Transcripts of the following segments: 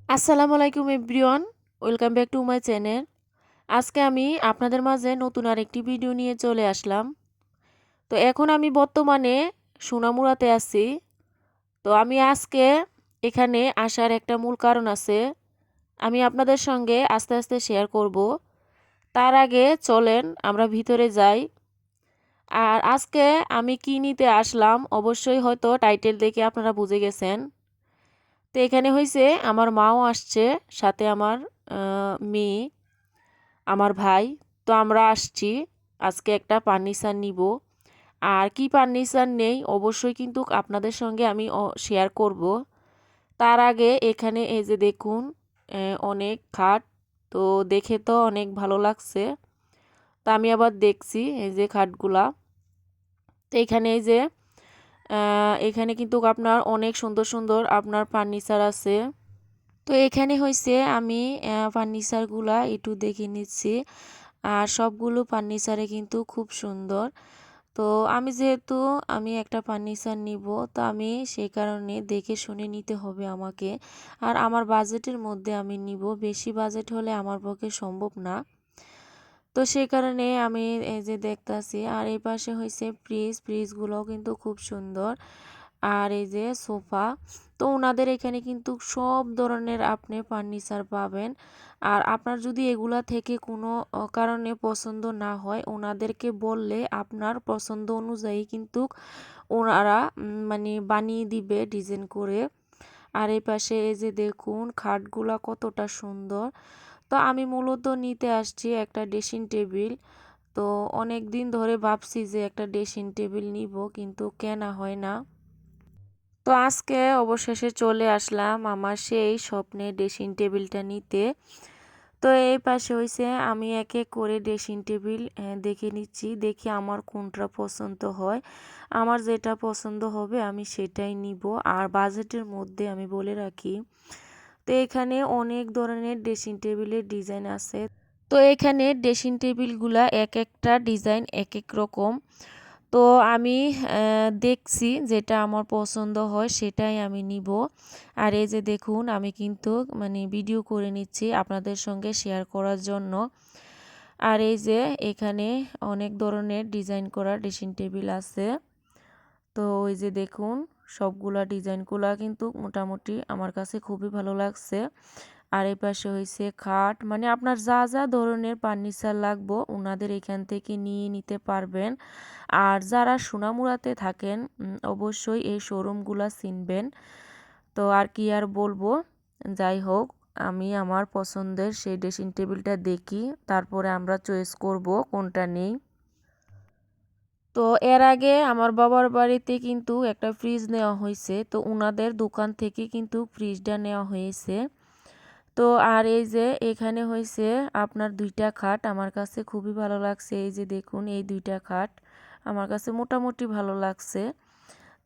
আসসালামু আলাইকুম everyone, welcome back to my channel. আজকে আমি আপনাদের মাঝে নতুন আরেকটি ভিডিও নিয়ে চলে আসলাম। তো এখন আমি বর্তমানে সোনামুড়াতে আছি। তো আমি আজকে এখানে আসার একটা মূল কারণ আছে, আমি আপনাদের সঙ্গে আস্তে আস্তে শেয়ার করব। তার আগে চলেন আমরা ভিতরে যাই। আর আজকে আমি কি নিতে আসলাম অবশ্যই হয়তো টাইটেল দেখে আপনারা বুঝে গেছেন। তো এখানে হয়েছে আমার মাও আসছে, সাথে আমার মেয়ে, আমার ভাই। তো আমরা আসছি আজকে একটা ফার্নিচার নিব। আর কি ফার্নিচার নেই অবশ্যই কিন্তু আপনাদের সঙ্গে আমি শেয়ার করব। তার আগে এখানে এই যে দেখুন, অনেক খাট। তো দেখে তো অনেক ভালো লাগছে। তা আমি আবার দেখছি এই যে খাটগুলা। তো এখানে এই যে এখানে কিন্তু আপনার অনেক সুন্দর সুন্দর আপনার ফার্নিচার আছে। তো এখানে হয়েছে আমি ফার্নিচারগুলা একটু দেখে নিচ্ছি। আর সবগুলো ফার্নিচারে কিন্তু খুব সুন্দর। তো আমি যেহেতু আমি একটা ফার্নিচার নিব, তো আমি সেই কারণে দেখে শুনে নিতে হবে আমাকে। আর আমার বাজেটের মধ্যে আমি নিব, বেশি বাজেট হলে আমার পক্ষে সম্ভব না। তো সেই কারণে আমি এই যে দেখতাছি। আর এই পাশে হয়েছে ফ্রিজগুলোও কিন্তু খুব সুন্দর। আর এই যে সোফা। তো ওনাদের এখানে কিন্তু সব ধরনের আপনি ফার্নিচার পাবেন। আর আপনার যদি এগুলা থেকে কোনো কারণে পছন্দ না হয়, ওনাদেরকে বললে আপনার পছন্দ অনুযায়ী কিন্তু ওনারা মানে বানিয়ে দিবে ডিজাইন করে। আর এই পাশে এই যে দেখুন খাটগুলা কতটা সুন্দর। তো আমি মূলত নিতে আসছি একটা ড্রেসিং টেবিল। তো অনেক দিন ধরে ভাবছি যে একটা ড্রেসিং টেবিল নিব, কিন্তু কেনা হয় না। তো আজকে অবশেষে চলে আসলাম আমার সেই স্বপ্নের ড্রেসিং টেবিলটা নিতে। তো এই পাশে হয়েছে আমি এক এক করে ড্রেসিং টেবিল দেখে নিচ্ছি, দেখি আমার কোনটা পছন্দ হয়। আমার যেটা পছন্দ হবে আমি সেটাই নিব। আর বাজেটের মধ্যে আমি বলে রাখি, তো এখানে অনেক ধরনের ড্রেসিং টেবিলের ডিজাইন আছে। তো এখানে ড্রেসিং টেবিলগুলা এক একটা ডিজাইন এক এক রকম। তো আমি দেখছি যেটা আমার পছন্দ হয় সেটাই আমি নিব। আর এই যে দেখুন আমি কিন্তু মানে ভিডিও করে নিচ্ছি আপনাদের সঙ্গে শেয়ার করার জন্য। আর এই যে এখানে অনেক ধরনের ডিজাইন করা ড্রেসিং টেবিল আছে। তো ওই যে দেখুন সবগুলা ডিজাইনগুলা কিন্তু মোটামুটি আমার কাছে খুবই ভালো লাগছে। আর এই পাশে হয়েছে খাট, মানে আপনার যা যা ধরনের ফার্নিচার লাগবো ওনাদের এখান থেকে নিয়ে নিতে পারবেন। আর যারা সোনামুড়াতে থাকেন অবশ্যই এই শোরুমগুলা চিনবেন। তো আর কি আর বলবো, যাই হোক আমি আমার পছন্দের সেই ড্রেসিং টেবিলটা দেখি, তারপরে আমরা চয়েস করব কোনটা নেই। তো এর আগে আমার বাবার বাড়িতে কিন্তু একটা ফ্রিজ নেওয়া হয়েছে, তো ওনাদের দোকান থেকে কিন্তু ফ্রিজটা নেওয়া হয়েছে। তো আর এই যে এখানে হয়েছে আপনার দুইটা খাট, আমার কাছে খুবই ভালো লাগছে। এই যে দেখুন এই দুইটা খাট আমার কাছে মোটামুটি ভালো লাগছে।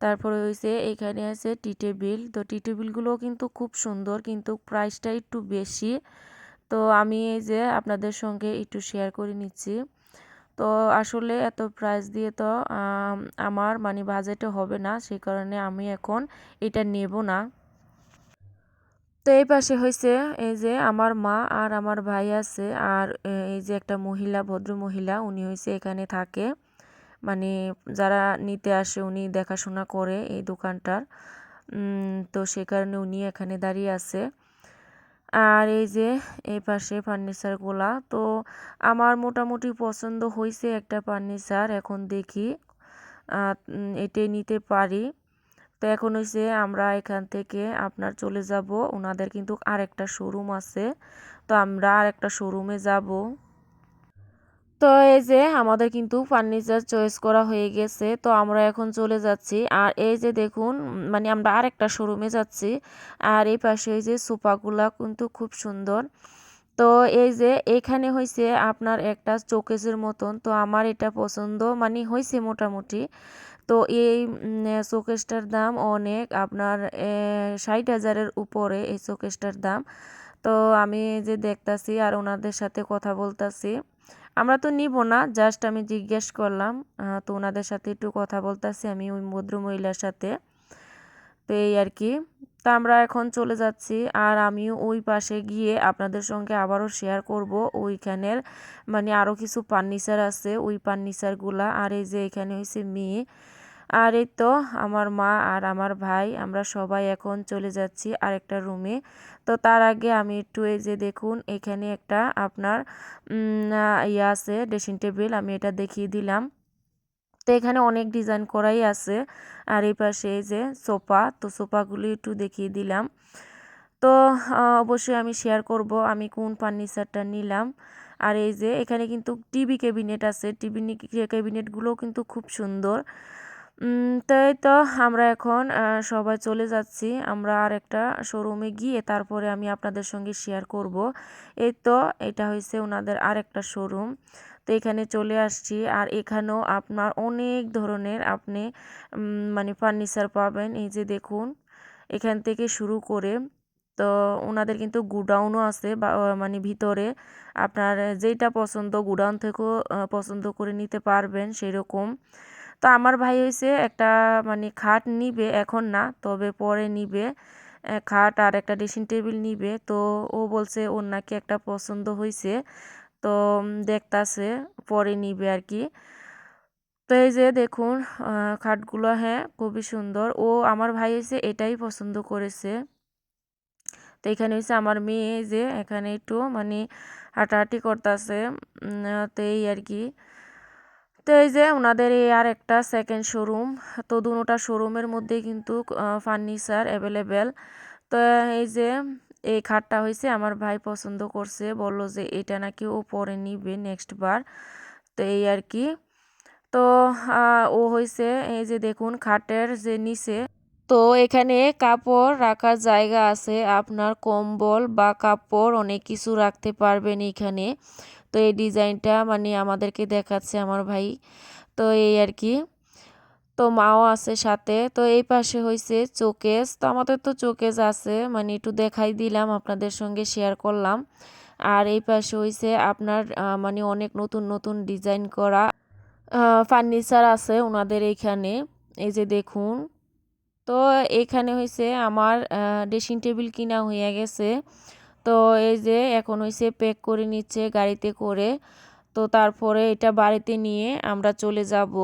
তারপরে হয়েছে এখানে আছে টি টেবিল। তো টি টেবিলগুলোও কিন্তু খুব সুন্দর, কিন্তু প্রাইসটা একটু বেশি। তো আমি এই যে আপনাদের সঙ্গে একটু শেয়ার করে নিচ্ছি। তো আসলে এত প্রাইস দিয়ে তো আমার মানে বাজেটে হবে না, সেই কারণে আমি এখন এটা নেব না। তো এই পাশে হয়েছে এই যে আমার মা আর আমার ভাই আছে। আর এই যে একটা মহিলা, ভদ্র মহিলা, উনি হয়েছে এখানে থাকে, মানে যারা নিতে আসে উনি দেখাশোনা করে এই দোকানটার। তো সে কারণে উনি এখানে দাঁড়িয়ে আছে। আর এই যে এই পাশে ফার্নিচারগুলা, তো আমার মোটামুটি পছন্দ হয়েছে একটা ফার্নিচার। এখন দেখি এটাই নিতে পারি। তো এখন হয়েছে আমরা এখান থেকে আপনার চলে যাব, ওনাদের কিন্তু আরেকটা শোরুম আছে, তো আমরা আরেকটা শোরুমে যাব। তো এই যে আমাদের কিন্তু ফার্নিচার চয়েস করা হয়ে গেছে, তো আমরা এখন চলে যাচ্ছি। আর এই যে দেখুন মানে আমরা আরেকটা শোরুমে যাচ্ছি। আর এই পাশে এই যে সোফাগুলা কিন্তু খুব সুন্দর। তো এই যে এখানে হয়েছে আপনার একটা চোকেসের মতন, তো আমার এটা পছন্দ মানে হয়েছে মোটামুটি। তো এই শোকেসটার দাম অনেক, আপনার 60,000-এর উপরে এই শোকেসটার দাম। তো আমি যে দেখতাছি আর ওনাদের সাথে কথা বলতাছি। আমরা তো নিব না, জাস্ট আমি জিজ্ঞেস করলাম। তো ওনাদের সাথে একটু কথা বলতাছি আমি ওই ভদ্র মহিলার সাথে। তো এই আর কি। তা আমরা এখন চলে যাচ্ছি, আর আমিও ওই পাশে গিয়ে আপনাদের সঙ্গে আবারও শেয়ার করব ওইখানের মানে আরও কিছু ফার্নিচার আছে, ওই ফার্নিচারগুলা। আর এই যে এখানে হয়েছে মেয়ে, আর এই তো আমার মা আর আমার ভাই, আমরা সবাই এখন চলে যাচ্ছি আরেকটা রুমে। তো তার আগে আমি একটু এই যে দেখুন এখানে একটা আপনার ইয়ে আছে ড্রেসিং টেবিল, আমি এটা দেখিয়ে দিলাম। তো এখানে অনেক ডিজাইন করাই আছে। আর এই পাশে এই যে সোফা, তো সোফাগুলি একটু দেখিয়ে দিলাম। তো অবশ্যই আমি শেয়ার করব আমি কোন ফার্নিচারটা নিলাম। আর এই যে এখানে কিন্তু টিভি ক্যাবিনেট আছে, টিভি ক্যাবিনেটগুলোও কিন্তু খুব সুন্দর। তাই তো আমরা এখন সবাই চলে যাচ্ছি, আমরা আর একটা শোরুমে গিয়ে তারপরে আমি আপনাদের সঙ্গে শেয়ার করব। এই তো এটা হয়েছে ওনাদের আর একটা শোরুম। তো এখানে চলে আসছি, আর এখানেও আপনার অনেক ধরনের আপনি মানে ফার্নিচার পাবেন। এই যে দেখুন এখান থেকে শুরু করে, তো ওনাদের কিন্তু গুডাউনও আছে মানে ভিতরে, আপনার যেটা পছন্দ গুডাউন থেকেও পছন্দ করে নিতে পারবেন সেরকম। তো আমার ভাই হয়েছে একটা মানে খাট নিবে, এখন না তবে পরে নিবে, খাট আর একটা ড্রেসিং টেবিল নিবে। তো ও বলছে ওর নাকি একটা পছন্দ হয়েছে, তো দেখতাছে পরে নিবে আর কি। তো এই যে দেখুন খাটগুলো, হ্যাঁ খুবই সুন্দর, ও আমার ভাই হয়েছে এটাই পছন্দ করেছে। তো এখানে হচ্ছে আমার মেয়ে যে এখানে একটু মানে হাঁটাহাঁটি করতেছে, তো এই আর কি। তো এই যে ওনাদের এই আর একটা সেকেন্ড শোরুম, তো দুটোটা শোরুমের মধ্যে কিন্তু ফার্নিচার অ্যাভেলেবেল। তো এই যে এই খাটটা হয়েছে আমার ভাই পছন্দ করছে, বলল যে এটা নাকি ও পরে নিবে নেক্সট বার। তো এই আর কি। তো ও হয়েছে এই যে দেখুন খাটের যে নিচে, তো এখানে কাপড় রাখার জায়গা আছে, আপনার কম্বল বা কাপড় অনেক কিছু রাখতে পারবেন এখানে। তো এই ডিজাইনটা মানে আমাদেরকে দেখাচ্ছে আমার ভাই। তো এই আর কি। তো মাও আছে সাথে। তো এই পাশে হয়েছে চোকেস, তো আমাদের তো চোকেস আছে, মানে একটু দেখাই দিলাম আপনাদের সঙ্গে শেয়ার করলাম। আর এই পাশে হয়েছে আপনার মানে অনেক নতুন নতুন ডিজাইন করা ফার্নিচার আছে ওনাদের এইখানে। এই যে দেখুন, তো এইখানে হয়েছে আমার ড্রেসিং টেবিল কিনা হয়ে গেছে। তো এই যে এখন হয়েছে প্যাক করে নিচ্ছে গাড়িতে করে, তো তারপরে এটা বাড়িতে নিয়ে আমরা চলে যাব।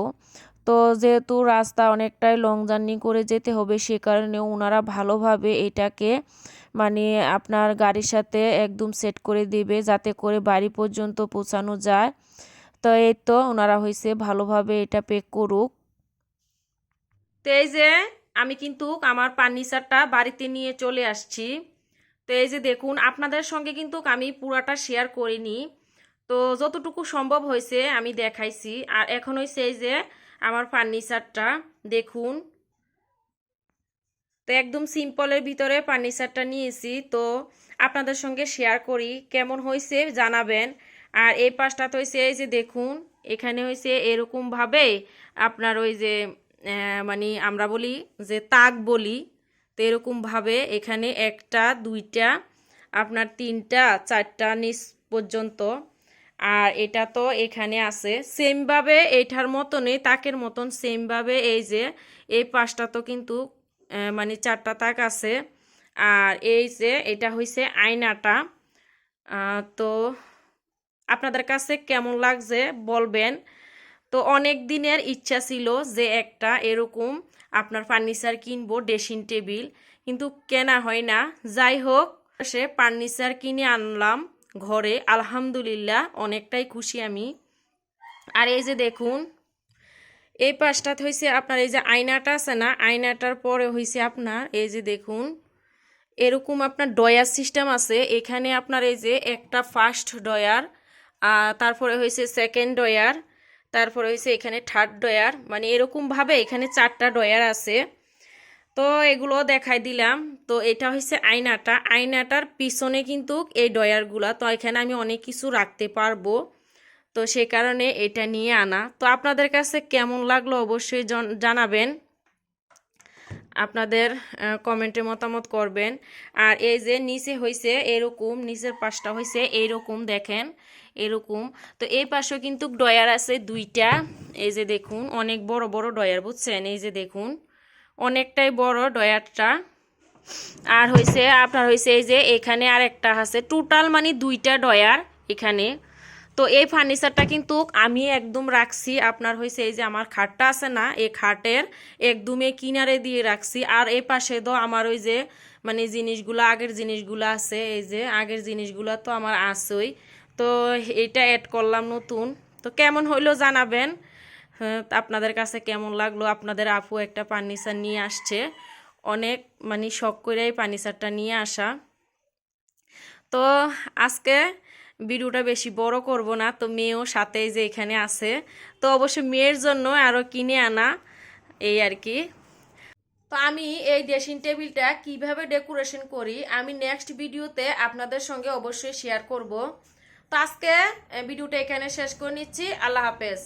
তো যেহেতু রাস্তা অনেকটাই লং জার্নি করে যেতে হবে, সে কারণে ওনারা ভালোভাবে এটাকে মানে আপনার গাড়ির সাথে একদম সেট করে দিবে যাতে করে বাড়ি পর্যন্ত পৌঁছানো যায়। তো এই তো ওনারা হয়েছে ভালোভাবে এটা প্যাক করুক। তো এই যে আমি কিন্তু আমার ফার্নিচারটা বাড়িতে নিয়ে চলে আসছি। তো এই যে দেখুন আপনাদের সঙ্গে কিন্তু আমি পুরাটা শেয়ার করিনি, তো যতটুকু সম্ভব হয়েছে আমি দেখাইছি। আর এখন হয়েছে এই যে আমার ফার্নিচারটা দেখুন, তো একদম সিম্পলের ভিতরে ফার্নিচারটা নিয়েছি, তো আপনাদের সঙ্গে শেয়ার করি কেমন হয়েছে জানাবেন। আর এই পাশটা তো হয়েছে এই যে দেখুন এখানে হয়েছে এরকমভাবে আপনার ওই যে মানে আমরা বলি যে তাক বলি, তো এরকমভাবে এখানে একটা দুইটা আপনার তিনটা চারটা নিচ পর্যন্ত। আর এটা তো এখানে আছে সেমভাবে এটার মতনই তাকের মতন সেমভাবে এই যে এই পাশটা তো কিন্তু মানে চারটা তাক আছে। আর এই যে এটা হয়েছে আয়নাটা, তো আপনাদের কাছে কেমন লাগছে বলবেন। তো অনেক দিনের ইচ্ছা ছিল যে একটা এরকম আপনার ফার্নিচার কিনবো ড্রেসিং টেবিল, কিন্তু কেনা হয় না। যাই হোক সে ফার্নিচার কিনে আনলাম ঘরে, আলহামদুলিল্লাহ অনেকটাই খুশি আমি। আর এই যে দেখুন এই পাশটাতে হয়েছে আপনার এই যে আয়নাটা আছে না, আয়নাটার পরে হয়েছে আপনার এই যে দেখুন এরকম আপনার ডয়ার সিস্টেম আছে এখানে, আপনার এই যে একটা ফার্স্ট ডয়ার, তারপরে হয়েছে সেকেন্ড ডয়ার, তারপরে হয়েছে এখানে থার্ড ডয়ার, মানে এরকমভাবে এখানে চারটা ডয়ার আছে। তো এগুলো দেখাই দিলাম। তো এটা হয়েছে আয়নাটা, আয়নাটার পিছনে কিন্তু এই ডয়ারগুলা, তো এখানে আমি অনেক কিছু রাখতে পারবো, তো সে কারণে এটা নিয়ে আনা। তো আপনাদের কাছে কেমন লাগলো অবশ্যই জানাবেন, আপনাদের কমেন্টে মতামত করবেন। আর এই যে নিচে হয়েছে এরকম, নিচের পাশটা হয়েছে এইরকম দেখেন এরকম। তো এই পাশেও কিন্তু ডয়ার আছে দুইটা, এই যে দেখুন অনেক বড় বড় ডয়ার বুঝছেন, এই যে দেখুন অনেকটাই বড় ডয়ারটা। আর হয়েছে আপনার হয়েছে এই যে এখানে আর একটা আছে, টোটাল মানে 2টা ডয়ার এখানে। তো এই ফার্নিচারটা কিন্তু আমি একদম রাখছি আপনার হয়েছে এই যে আমার খাটটা আছে না, এই খাটের একদমই কিনারে দিয়ে রাখছি। আর এই পাশে তো আমার ওই যে মানে জিনিসগুলো আগের জিনিসগুলো আছে, এই যে আগের জিনিসগুলো তো আমার আছেই। তো এইটা অ্যাড করলাম নতুন। তো কেমন হইলো জানাবেন, হ্যাঁ আপনাদের কাছে কেমন লাগলো। আপনাদের আপু একটা ফার্নিচার নিয়ে আসছে, অনেক মানে শখ করেই ফার্নিচারটা নিয়ে আসা। তো আজকে ভিডিওটা বেশি বড় করব না, তো মেয়েও সাথে যে এখানে আছে, তো অবশ্যই মেয়ের জন্য আরও কিনে আনা এই আর কি। তো আমি এই ড্রেসিং টেবিলটা কিভাবে ডেকোরেশন করি আমি নেক্সট ভিডিওতে আপনাদের সঙ্গে অবশ্যই শেয়ার করব। তো আজকে ভিডিওটা এখানে শেষ করে নিচ্ছি। আল্লাহ হাফেজ।